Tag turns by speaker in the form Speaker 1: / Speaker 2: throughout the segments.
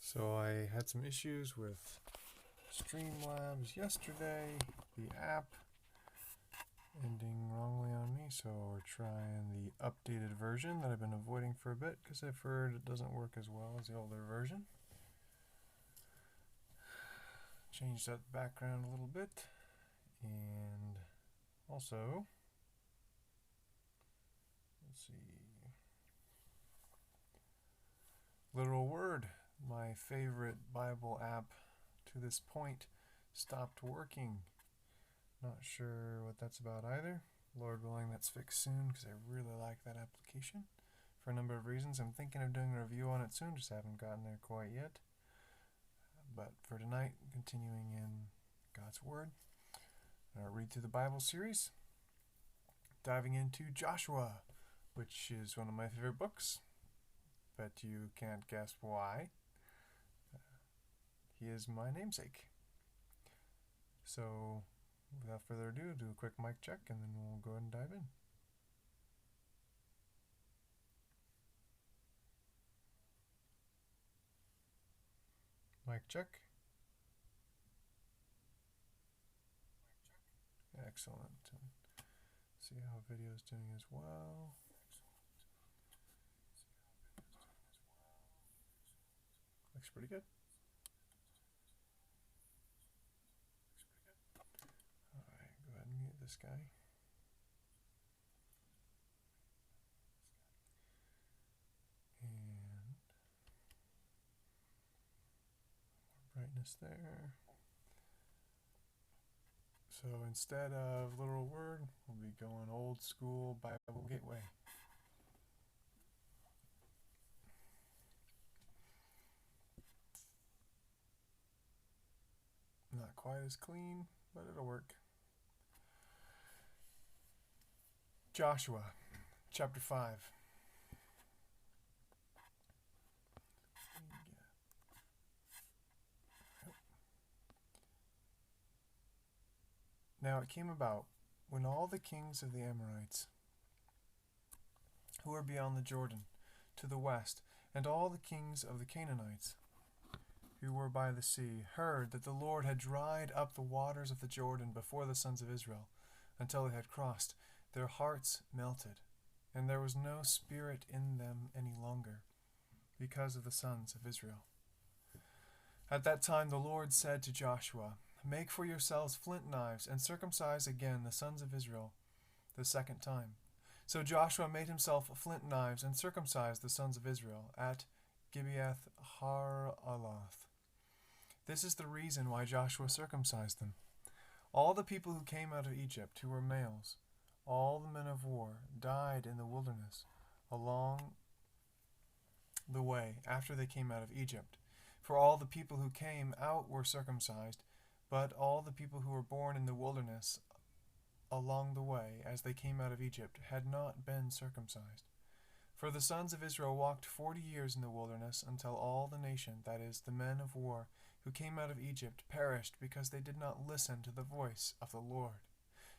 Speaker 1: So I had some issues with Streamlabs yesterday, the app ending wrongly on me, so we're trying the updated version that I've been avoiding for a bit because I've heard it doesn't work as well as the older version. Changed that background a little bit, and also, let's see, Literal Word, my favorite Bible app to this point, stopped working. Not sure what that's about either. Lord willing, that's fixed soon because I really like that application for a number of reasons. I'm thinking of doing a review on it soon, just haven't gotten there quite yet. But for tonight, continuing in God's Word, I'll read through the Bible series, diving into Joshua, which is one of my favorite books. Bet you can't guess why. He is my namesake. So, without further ado, do a quick mic check and then we'll go ahead and dive in. Mic check. Excellent. See how video's doing as well. Looks pretty good. Alright, go ahead and mute this guy. And more brightness there. So instead of Literal Word, we'll be going old school Bible Gateway. Not quite as clean, but it'll work. Joshua, chapter 5. Now it came about, when all the kings of the Amorites, who were beyond the Jordan, to the west, and all the kings of the Canaanites, who were by the sea, heard that the Lord had dried up the waters of the Jordan before the sons of Israel, until they had crossed, their hearts melted, and there was no spirit in them any longer, because of the sons of Israel. At that time the Lord said to Joshua, Make for yourselves flint knives, and circumcise again the sons of Israel the second time. So Joshua made himself flint knives, and circumcised the sons of Israel at Gibeath Har-Aloth. This is the reason why Joshua circumcised them. All the people who came out of Egypt, who were males, all the men of war, died in the wilderness along the way after they came out of Egypt. For all the people who came out were circumcised, but all the people who were born in the wilderness along the way as they came out of Egypt had not been circumcised. For the sons of Israel walked 40 years in the wilderness until all the nation, that is, the men of war, who came out of Egypt, perished because they did not listen to the voice of the Lord,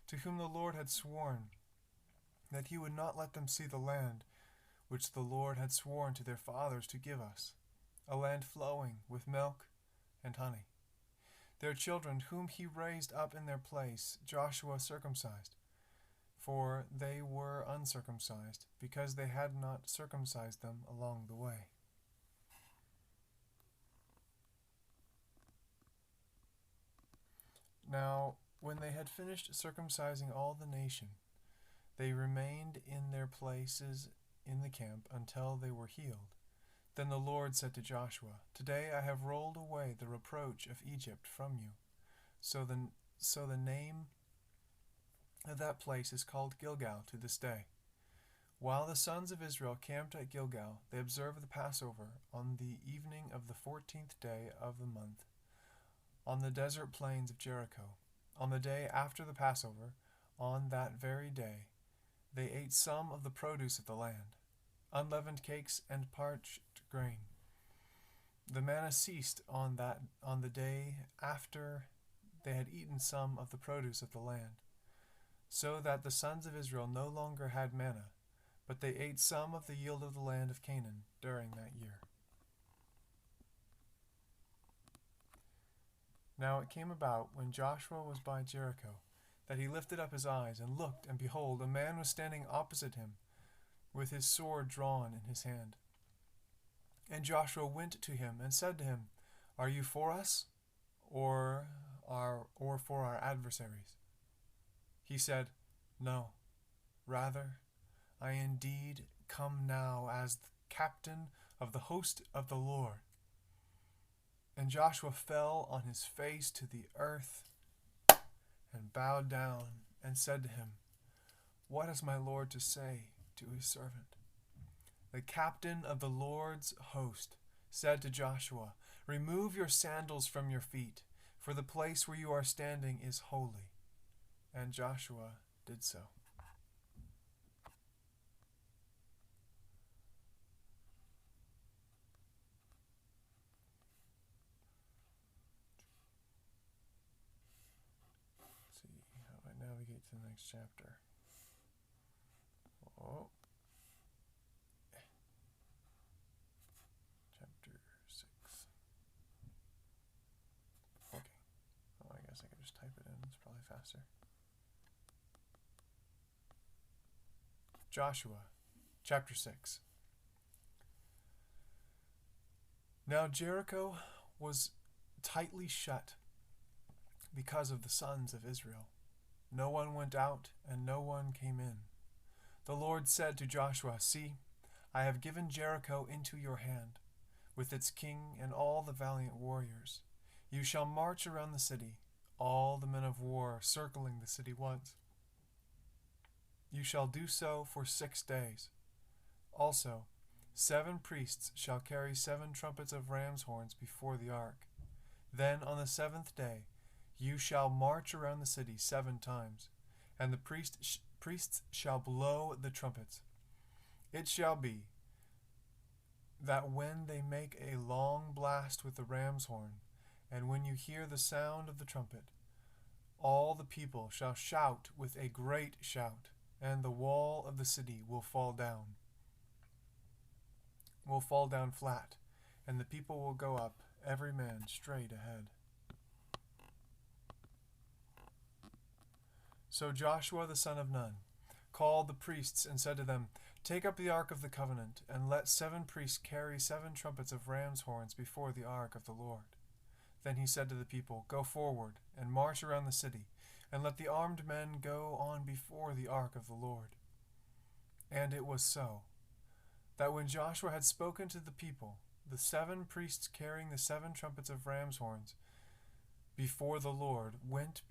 Speaker 1: to whom the Lord had sworn that he would not let them see the land which the Lord had sworn to their fathers to give us, a land flowing with milk and honey. Their children, whom he raised up in their place, Joshua circumcised, for they were uncircumcised, because they had not circumcised them along the way. Now, when they had finished circumcising all the nation, they remained in their places in the camp until they were healed. Then the Lord said to Joshua, Today I have rolled away the reproach of Egypt from you. So the name of that place is called Gilgal to this day. While the sons of Israel camped at Gilgal, they observed the Passover on the evening of the 14th day of the month, on the desert plains of Jericho. On the day after the Passover, on that very day, they ate some of the produce of the land, unleavened cakes and parched grain. The manna ceased on the day after they had eaten some of the produce of the land, so that the sons of Israel no longer had manna, but they ate some of the yield of the land of Canaan during that year. Now it came about, when Joshua was by Jericho, that he lifted up his eyes and looked, and behold, a man was standing opposite him, with his sword drawn in his hand. And Joshua went to him and said to him, Are you for us, or for our adversaries? He said, No, rather, I indeed come now as the captain of the host of the Lord. And Joshua fell on his face to the earth and bowed down and said to him, What has my Lord to say to his servant? The captain of the Lord's host said to Joshua, Remove your sandals from your feet, for the place where you are standing is holy. And Joshua did so. Let's see how I navigate to the next chapter. Oh. Chapter 6. Okay. Oh, I guess I could just type it in. It's probably faster. Joshua, chapter 6. Now Jericho was tightly shut because of the sons of Israel. No one went out, and no one came in. The Lord said to Joshua, See, I have given Jericho into your hand, with its king and all the valiant warriors. You shall march around the city, all the men of war circling the city once. You shall do so for 6 days. Also, 7 priests shall carry 7 trumpets of ram's horns before the ark. Then on the 7th day you shall march around the city 7 times, and the priests shall blow the trumpets. It shall be that when they make a long blast with the ram's horn, and when you hear the sound of the trumpet, all the people shall shout with a great shout, and the wall of the city will fall down flat, and the people will go up, every man straight ahead. So Joshua the son of Nun called the priests and said to them, Take up the ark of the covenant, and let 7 priests carry 7 trumpets of ram's horns before the ark of the Lord. Then he said to the people, Go forward, and march around the city, and let the armed men go on before the ark of the Lord. And it was so, that when Joshua had spoken to the people, the 7 priests carrying the 7 trumpets of ram's horns before the Lord went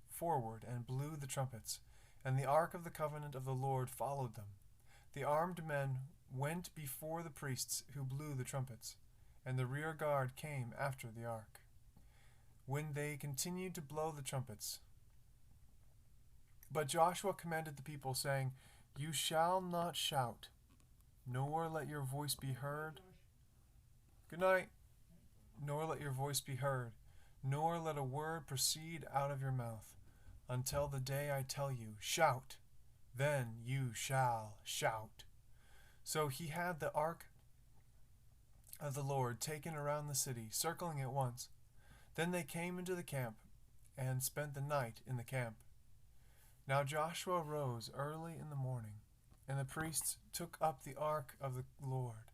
Speaker 1: forward and blew the trumpets, and the ark of the covenant of the Lord followed them. The armed men went before the priests who blew the trumpets, and the rear guard came after the ark. When they continued to blow the trumpets, but Joshua commanded the people, saying, You shall not shout, nor let your voice be heard. Good night. Nor let your voice be heard, nor let a word proceed out of your mouth, until the day I tell you, Shout, then you shall shout. So he had the ark of the Lord taken around the city, circling it once. Then they came into the camp, and spent the night in the camp. Now Joshua rose early in the morning, and the priests took up the ark of the Lord.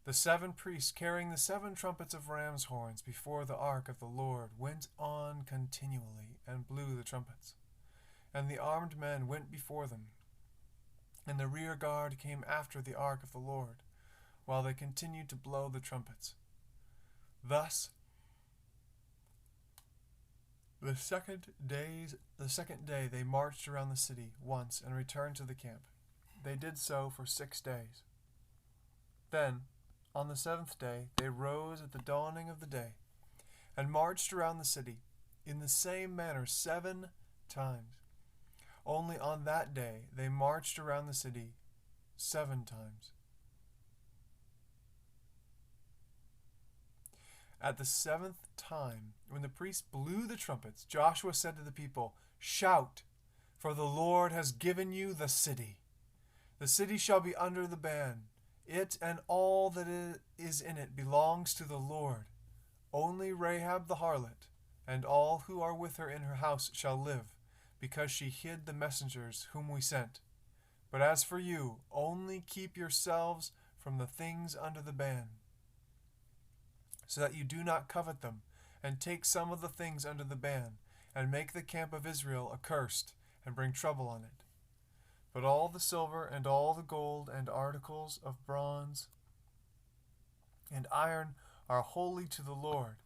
Speaker 1: The 7 priests carrying the 7 trumpets of ram's horns before the ark of the Lord went on continually and blew the trumpets. And the armed men went before them, and the rear guard came after the ark of the Lord, while they continued to blow the trumpets. Thus, the second day they marched around the city once and returned to the camp. They did so for 6 days. Then, on the 7th day, they rose at the dawning of the day, and marched around the city in the same manner 7 times. Only on that day they marched around the city 7 times. At the 7th time, when the priests blew the trumpets, Joshua said to the people, Shout, for the Lord has given you the city. The city shall be under the ban. It and all that is in it belongs to the Lord. Only Rahab the harlot, and all who are with her in her house shall live, because she hid the messengers whom we sent. But as for you, only keep yourselves from the things under the ban, so that you do not covet them, and take some of the things under the ban, and make the camp of Israel accursed, and bring trouble on it. But all the silver and all the gold and articles of bronze and iron are holy to the Lord.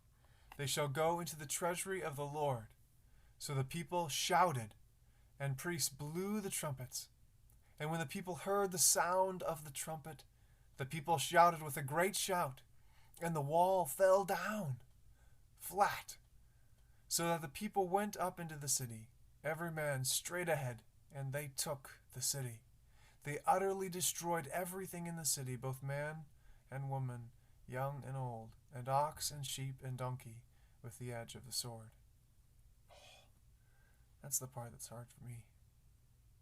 Speaker 1: They shall go into the treasury of the Lord. So the people shouted, and priests blew the trumpets. And when the people heard the sound of the trumpet, the people shouted with a great shout, and the wall fell down flat, so that the people went up into the city, every man straight ahead, and they took the city. They utterly destroyed everything in the city, both man and woman, young and old, and ox and sheep and donkey, with the edge of the sword. That's the part that's hard for me.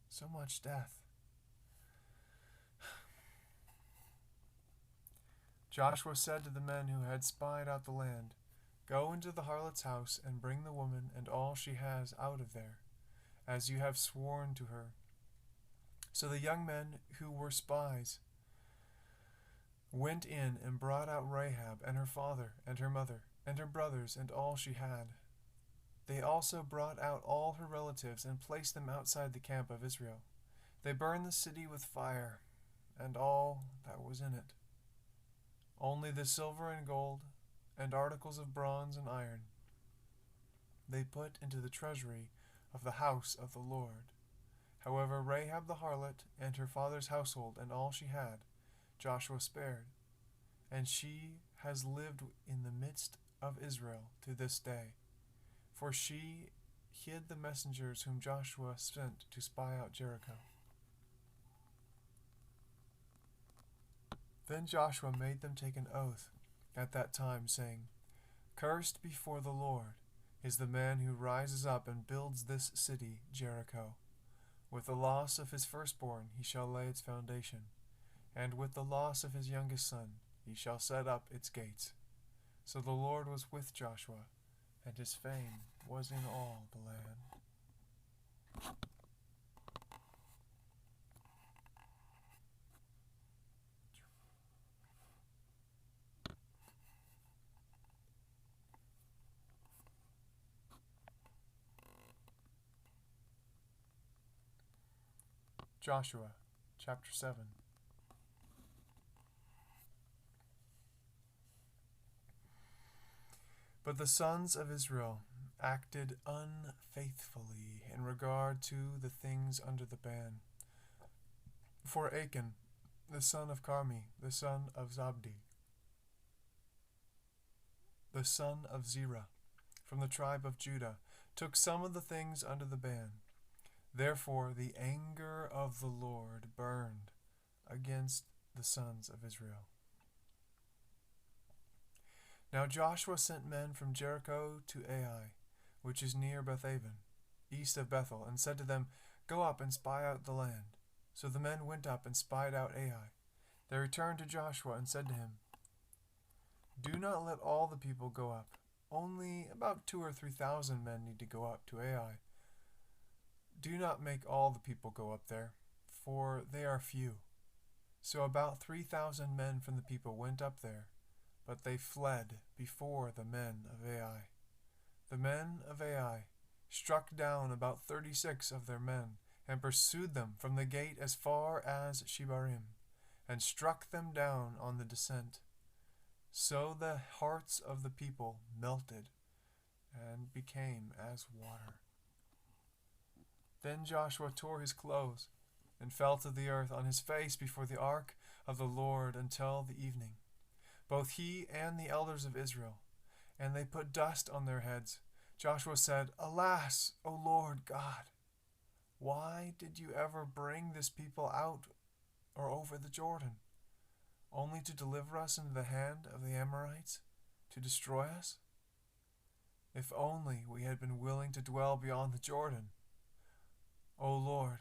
Speaker 1: So much death. Joshua said to the men who had spied out the land, Go into the harlot's house and bring the woman and all she has out of there, as you have sworn to her. So the young men who were spies went in and brought out Rahab and her father and her mother and her brothers and all she had. They also brought out all her relatives and placed them outside the camp of Israel. They burned the city with fire and all that was in it. Only the silver and gold and articles of bronze and iron they put into the treasury of the house of the Lord. However, Rahab the harlot and her father's household and all she had, Joshua spared, and she has lived in the midst of Israel to this day. For she hid the messengers whom Joshua sent to spy out Jericho. Then Joshua made them take an oath at that time, saying, Cursed before the Lord is the man who rises up and builds this city, Jericho. With the loss of his firstborn he shall lay its foundation, and with the loss of his youngest son he shall set up its gates. So the Lord was with Joshua, and his fame was in all the land. Joshua, chapter 7. But the sons of Israel acted unfaithfully in regard to the things under the ban. For Achan, the son of Carmi, the son of Zabdi, the son of Zerah, from the tribe of Judah, took some of the things under the ban. Therefore the anger of the Lord burned against the sons of Israel. Now Joshua sent men from Jericho to Ai, which is near Bethaven, east of Bethel, and said to them, Go up and spy out the land. So the men went up and spied out Ai. They returned to Joshua and said to him, Do not let all the people go up. Only about 2,000 or 3,000 men need to go up to Ai. Do not make all the people go up there, for they are few. So about 3,000 men from the people went up there, but they fled before the men of Ai. The men of Ai struck down about 36 of their men, and pursued them from the gate as far as Shebarim, and struck them down on the descent. So the hearts of the people melted, and became as water. Then Joshua tore his clothes, and fell to the earth on his face before the ark of the Lord until the evening, both he and the elders of Israel, and they put dust on their heads. Joshua said, Alas, O Lord God, why did you ever bring this people out or over the Jordan, only to deliver us into the hand of the Amorites, to destroy us? If only we had been willing to dwell beyond the Jordan. O Lord,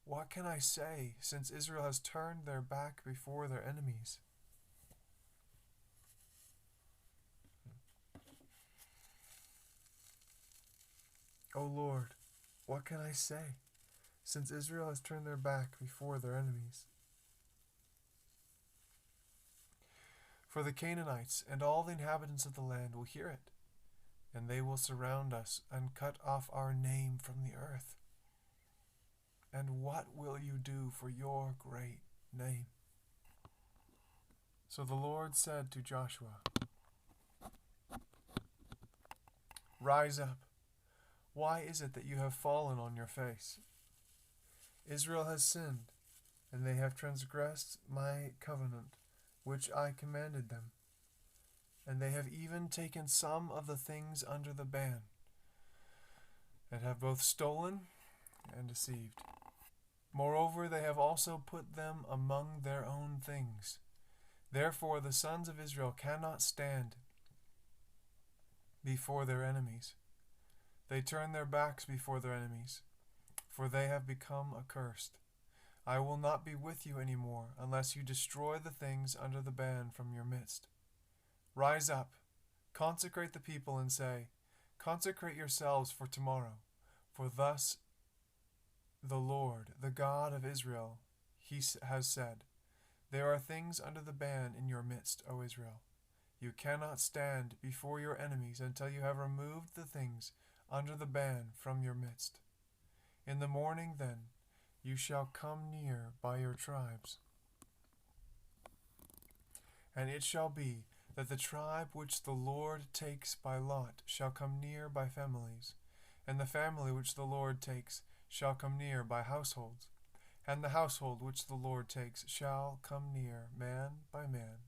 Speaker 1: what can I say, since Israel has turned their back before their enemies? O Lord, what can I say, since Israel has turned their back before their enemies? For the Canaanites and all the inhabitants of the land will hear it, and they will surround us and cut off our name from the earth. And what will you do for your great name? So the Lord said to Joshua, Rise up. Why is it that you have fallen on your face? Israel has sinned, and they have transgressed my covenant, which I commanded them. And they have even taken some of the things under the ban, and have both stolen and deceived. Moreover, they have also put them among their own things. Therefore the sons of Israel cannot stand before their enemies. They turn their backs before their enemies, for they have become accursed. I will not be with you any more, unless you destroy the things under the ban from your midst. Rise up, consecrate the people, and say, Consecrate yourselves for tomorrow, for thus the Lord, the God of Israel, he has said, There are things under the ban in your midst, O Israel. You cannot stand before your enemies until you have removed the things under the ban from your midst. In the morning, then, you shall come near by your tribes. And it shall be that the tribe which the Lord takes by lot shall come near by families, and the family which the Lord takes shall come near by households, and the household which the Lord takes shall come near man by man.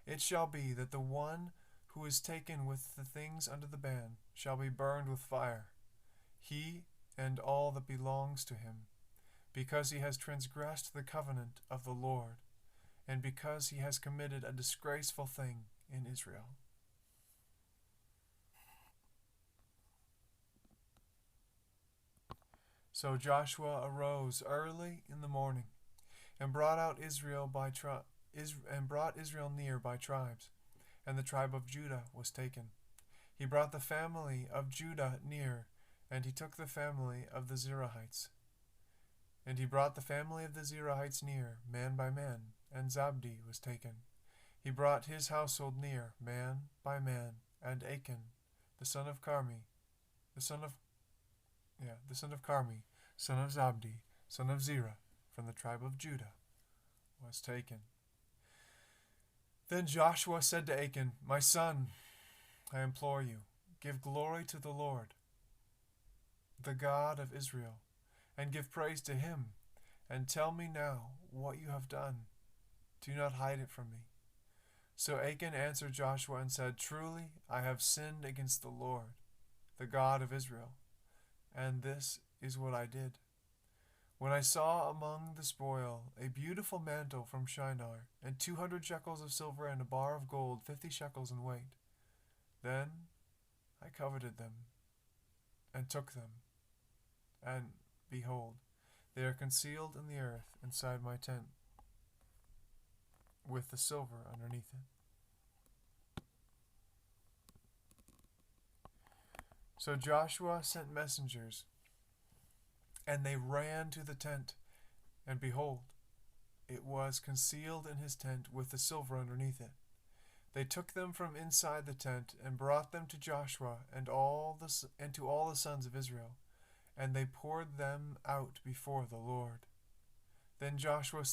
Speaker 1: It shall be that the one who is taken with the things under the ban shall be burned with fire, he and all that belongs to him, because he has transgressed the covenant of the Lord, and because he has committed a disgraceful thing in Israel. So Joshua arose early in the morning, and brought Israel near by tribes, and the tribe of Judah was taken. He brought the family of Judah near, and he took the family of the Zerahites. And he brought the family of the Zerahites near, man by man, and Zabdi was taken. He brought his household near, man by man, and Achan, the son of Carmi, son of Zabdi, son of Zerah, from the tribe of Judah, was taken. Then Joshua said to Achan, My son, I implore you, give glory to the Lord, the God of Israel, and give praise to him, and tell me now what you have done. Do not hide it from me. So Achan answered Joshua and said, Truly I have sinned against the Lord, the God of Israel, and this is what I did. When I saw among the spoil a beautiful mantle from Shinar, and 200 shekels of silver, and a bar of gold 50 shekels in weight, then I coveted them, and took them, and behold, they are concealed in the earth inside my tent, with the silver underneath it. So Joshua sent messengers, and they ran to the tent, and behold, it was concealed in his tent with the silver underneath it. They took them from inside the tent, and brought them to Joshua and to all the sons of Israel, and they poured them out before the Lord. Then Joshua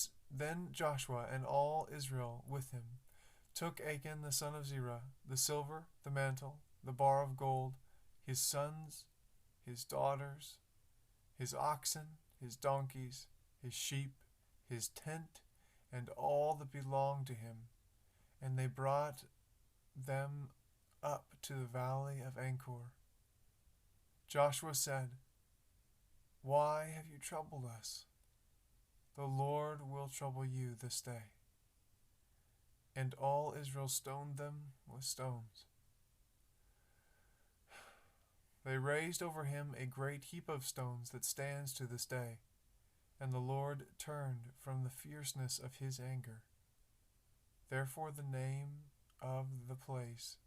Speaker 1: and all Israel with him took Achan the son of Zerah, the silver, the mantle, the bar of gold, his sons, his daughters, his oxen, his donkeys, his sheep, his tent, and all that belonged to him, and they brought them up to the valley of Achor. Joshua said, Why have you troubled us? The Lord will trouble you this day. And all Israel stoned them with stones. They raised over him a great heap of stones that stands to this day, and the Lord turned from the fierceness of his anger. Therefore the name of the place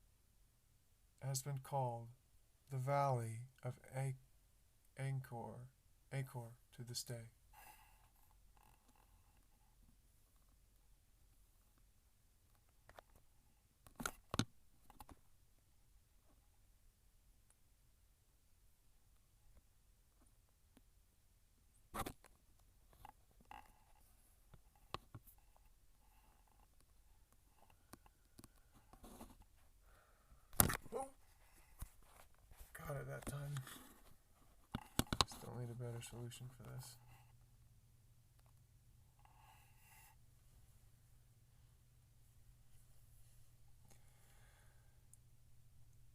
Speaker 1: has been called the Valley of Achor to this day. Oh, got it that time. Still need a better solution for this.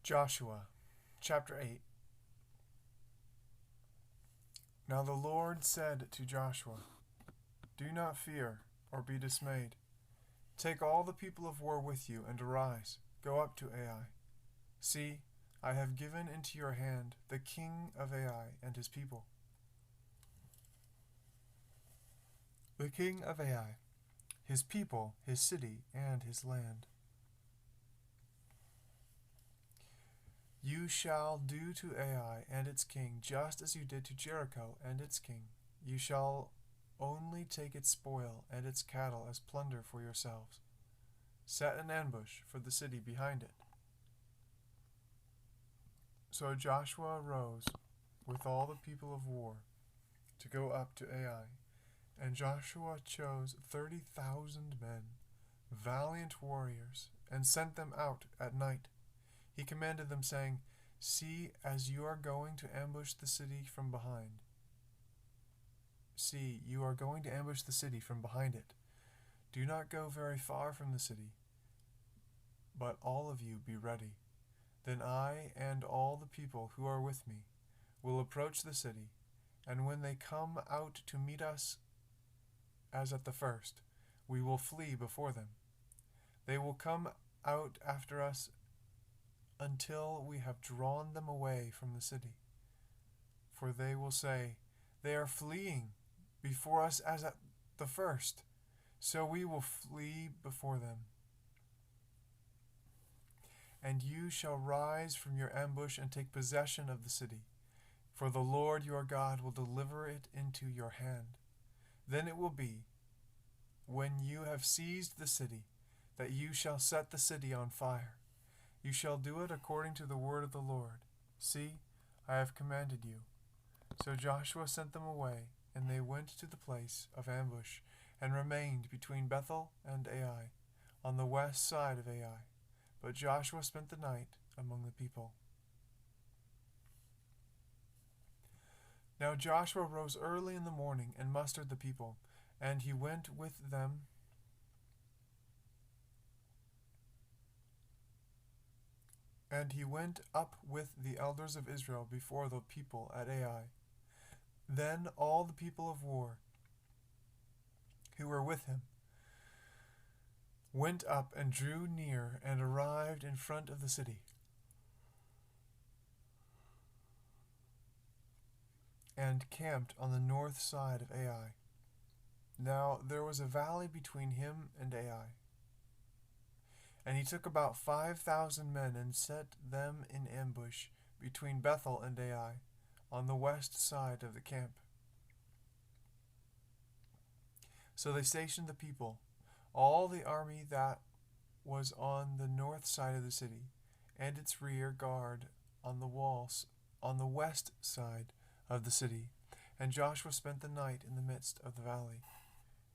Speaker 1: Joshua, chapter 8. Now the Lord said to Joshua, "Do not fear or be dismayed. Take all the people of war with you and arise, go up to Ai. See, I have given into your hand the king of Ai and his people." The king of Ai, his people, his city, and his land. You shall do to Ai and its king just as you did to Jericho and its king. You shall only take its spoil and its cattle as plunder for yourselves. Set an ambush for the city behind it. So Joshua arose with all the people of war to go up to Ai, and Joshua chose 30,000 men, valiant warriors, and sent them out at night. He commanded them, saying, "See, as you are going to ambush the city from behind. See, you are going to ambush the city from behind it. Do not go very far from the city, but all of you be ready. Then I and all the people who are with me will approach the city, and when they come out to meet us as at the first, we will flee before them. They will come out after us until we have drawn them away from the city. For they will say, 'They are fleeing before us as at the first,' so we will flee before them. And you shall rise from your ambush and take possession of the city, for the Lord your God will deliver it into your hand. Then it will be, when you have seized the city, that you shall set the city on fire. You shall do it according to the word of the Lord. See, I have commanded you." So Joshua sent them away, and they went to the place of ambush, and remained between Bethel and Ai, on the west side of Ai. But Joshua spent the night among the people. Now Joshua rose early in the morning and mustered the people, and he went with them And he went up with the elders of Israel before the people at Ai. Then all the people of war who were with him went up and drew near and arrived in front of the city. And camped on the north side of Ai. Now there was a valley between him and Ai. And he took about 5,000 men and set them in ambush between Bethel and Ai, on the west side of the camp. So they stationed the people, all the army that was on the north side of the city, and its rear guard on the walls on the west side of the city. And Joshua spent the night in the midst of the valley.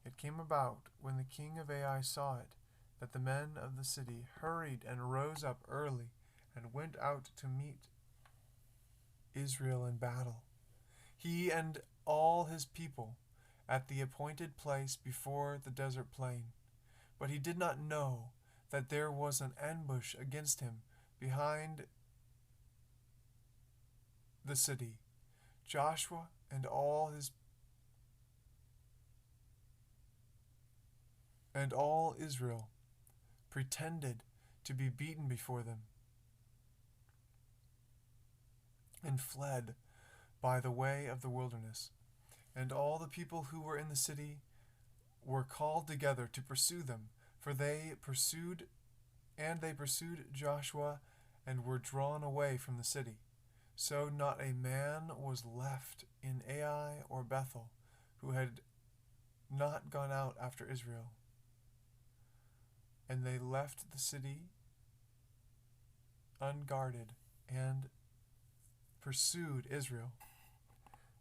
Speaker 1: It came about, when the king of Ai saw it, that the men of the city hurried and rose up early and went out to meet Israel in battle, he and all his people, at the appointed place before the desert plain. But he did not know that there was an ambush against him behind the city. Joshua and all Israel pretended to be beaten before them, and fled by the way of the wilderness. And all the people who were in the city were called together to pursue them, for they pursued Joshua and were drawn away from the city. So not a man was left in Ai or Bethel who had not gone out after Israel. And they left the city unguarded and pursued Israel.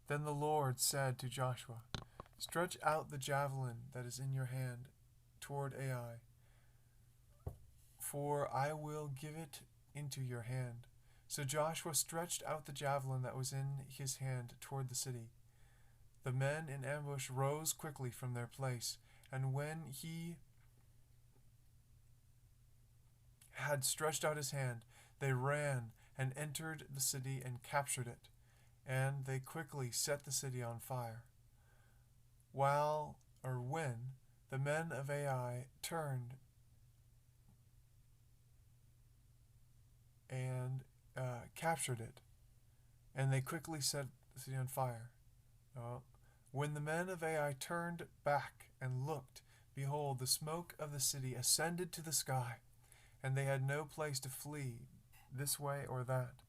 Speaker 1: Then the Lord said to Joshua, "Stretch out the javelin that is in your hand toward Ai, for I will give it into your hand." So Joshua stretched out the javelin that was in his hand toward the city. The men in ambush rose quickly from their place, and when he had stretched out his hand, they ran and entered the city and captured it, and they quickly set the city on fire. When the men of Ai turned and captured it, and they quickly set the city on fire. When the men of Ai turned back and looked, behold, the smoke of the city ascended to the sky, and they had no place to flee this way or that.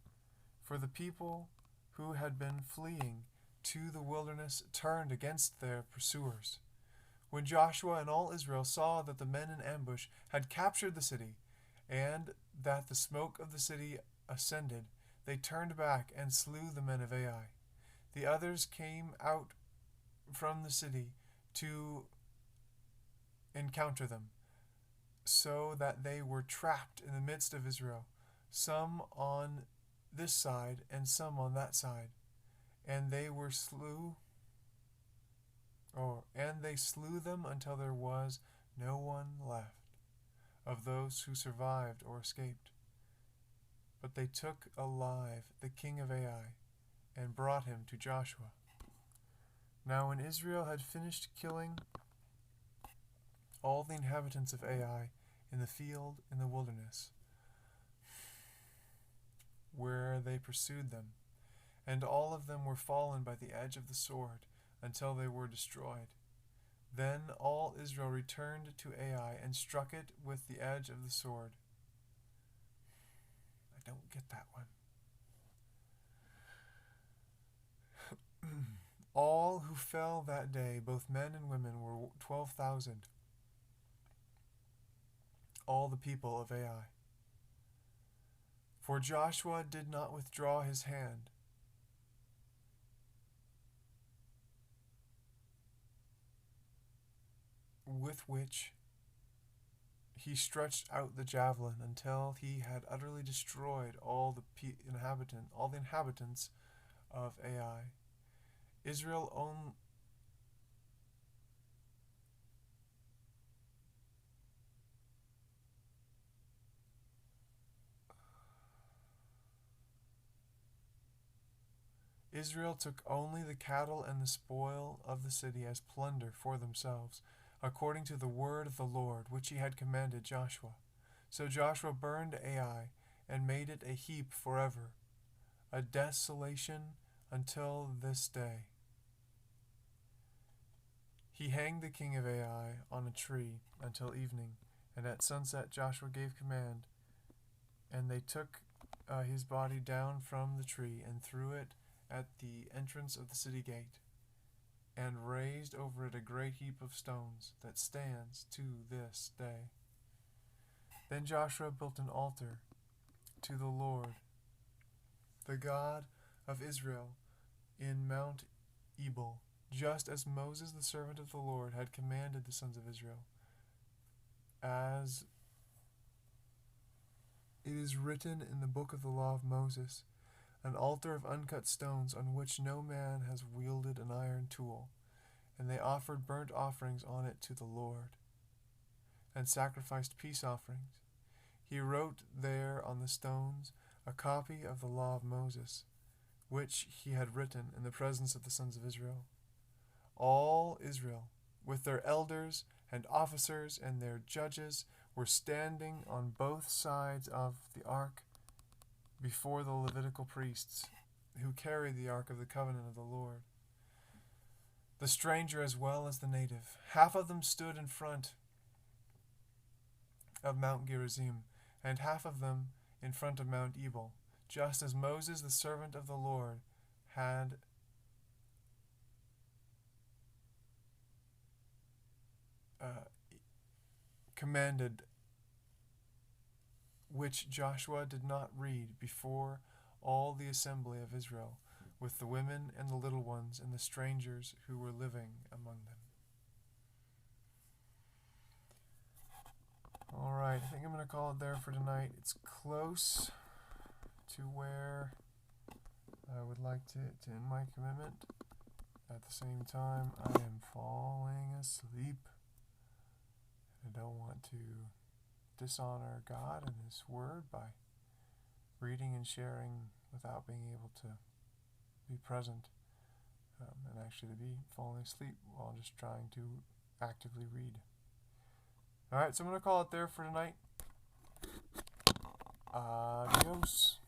Speaker 1: For the people who had been fleeing to the wilderness turned against their pursuers. When Joshua and all Israel saw that the men in ambush had captured the city, and that the smoke of the city ascended, they turned back and slew the men of Ai. The others came out from the city to encounter them, so that they were trapped in the midst of Israel, some on this side and some on that side, and they slew them until there was no one left of those who survived or escaped. But they took alive the king of Ai and brought him to Joshua. Now when Israel had finished killing all the inhabitants of Ai in the field in the wilderness, where they pursued them, and all of them were fallen by the edge of the sword until they were destroyed, then all Israel returned to Ai and struck it with the edge of the sword. I don't get that one. All who fell that day, both men and women, were 12,000. All the people of Ai. For Joshua did not withdraw his hand, with which he stretched out the javelin until he had utterly destroyed all the inhabitants of Ai. Israel took only the cattle and the spoil of the city as plunder for themselves, according to the word of the Lord, which he had commanded Joshua. So Joshua burned Ai and made it a heap forever, a desolation until this day. He hanged the king of Ai on a tree until evening, and at sunset Joshua gave command, and they took his body down from the tree and threw it at the entrance of the city gate, and raised over it a great heap of stones that stands to this day. Then Joshua built an altar to the Lord, the God of Israel, in Mount Ebal, just as Moses the servant of the Lord had commanded the sons of Israel, as it is written in the book of the law of Moses, an altar of uncut stones on which no man has wielded an iron tool. And they offered burnt offerings on it to the Lord, and sacrificed peace offerings. He wrote there on the stones a copy of the law of Moses, which he had written in the presence of the sons of Israel. All Israel, with their elders and officers and their judges, were standing on both sides of the ark before the Levitical priests, who carried the ark of the covenant of the Lord, the stranger as well as the native. Half of them stood in front of Mount Gerizim, and half of them in front of Mount Ebal, just as Moses, the servant of the Lord, had commanded, which Joshua did not read before all the assembly of Israel, with the women and the little ones and the strangers who were living among them. Alright, I think I'm going to call it there for tonight. It's close to where I would like to end my commitment. At the same time, I am falling asleep. I don't want to dishonor God and His Word by reading and sharing without being able to be present, and actually to be falling asleep while just trying to actively read. Alright, so I'm going to call it there for tonight. Adios.